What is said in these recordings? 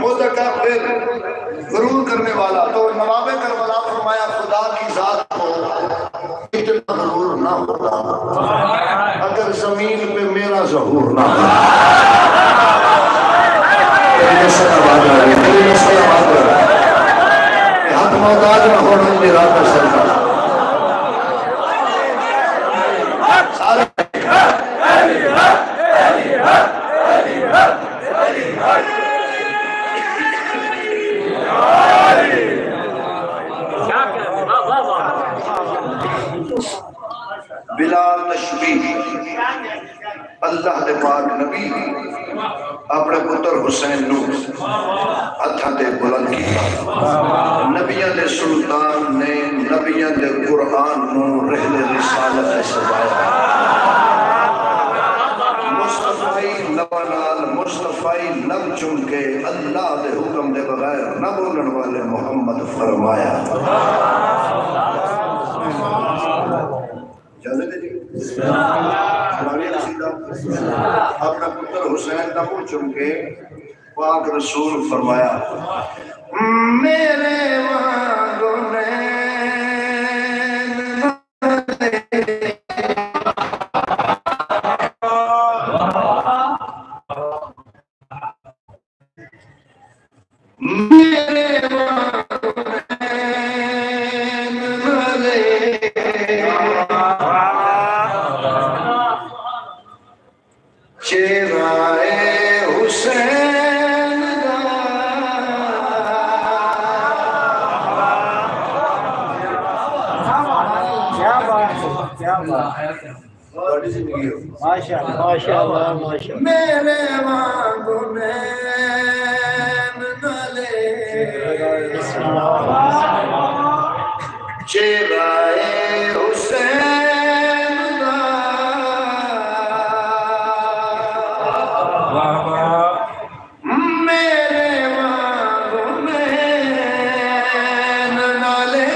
मुतकब्बिर गुरूर करने वाला। तो नवाबे करबला फरमाया खुदा की जात को इतना गुरूर ना होता अगर जमीन पे मेरा ज़हूर ना होता। हाथ मोहताज न होना मेरा सरकार बिला तशबीह अल्लाह दे पाक नबी अपने पुत्र हुसैन नू हत्थां ते बुलंद कीता। नबियां दे सुल्तान ने नबियां दे कुरान नू रहले रिसालत ते सजाया। मुस्तफाई लबा नाल मुस्तफाई लब चुम के अल्लाह दे हुक्म दे बगैर न बोलने वाले मोहम्मद फरमाया। अपना पुत्र हुसैन का मुंह चुम के पाक रसूल फरमाया मेरे वांगो माशाअल्लाह मेरे वांगू नैन नले चेहराए हुसैन दा मेरे वांगू नैन नले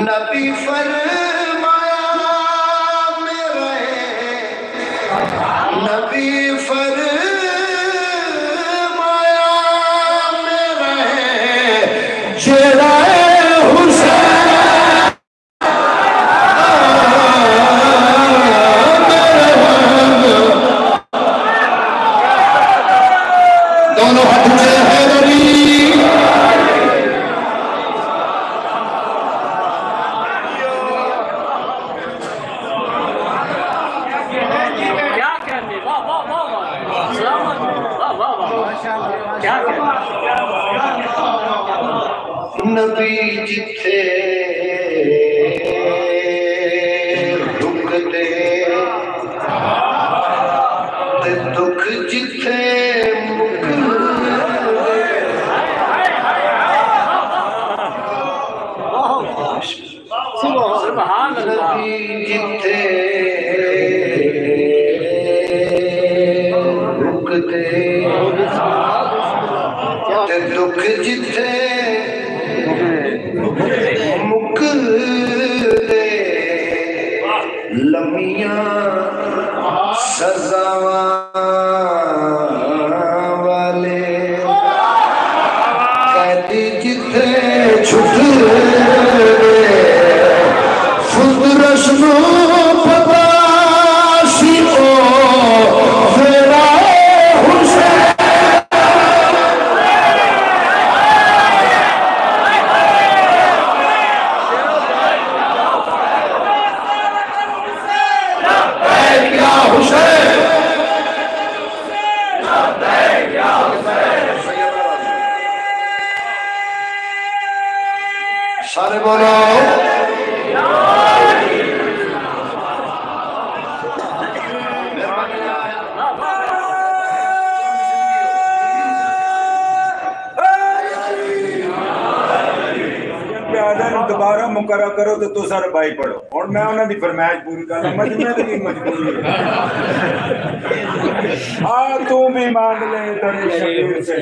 नबी फरमाया मेरे नबी फरमाया मेरे चेहरा हुसैन दोनों हाथ में है नबी नबी जिथे रुकते ते दुख जिथे नबी जिथे रुकते ते दुख जिथे मुकदे लमियां सजावां वाले कैदी जिथे छुट खुद रस्मों पता सी ओ मेरा हुसैन सारे बोलो दोबारा मुकर्रा करो तो सारे भाई पढ़ो और मैं उन्होंने फरमाइश पूरी कर मजबूरी हाँ तू भी मांग ले तेरे शबीर से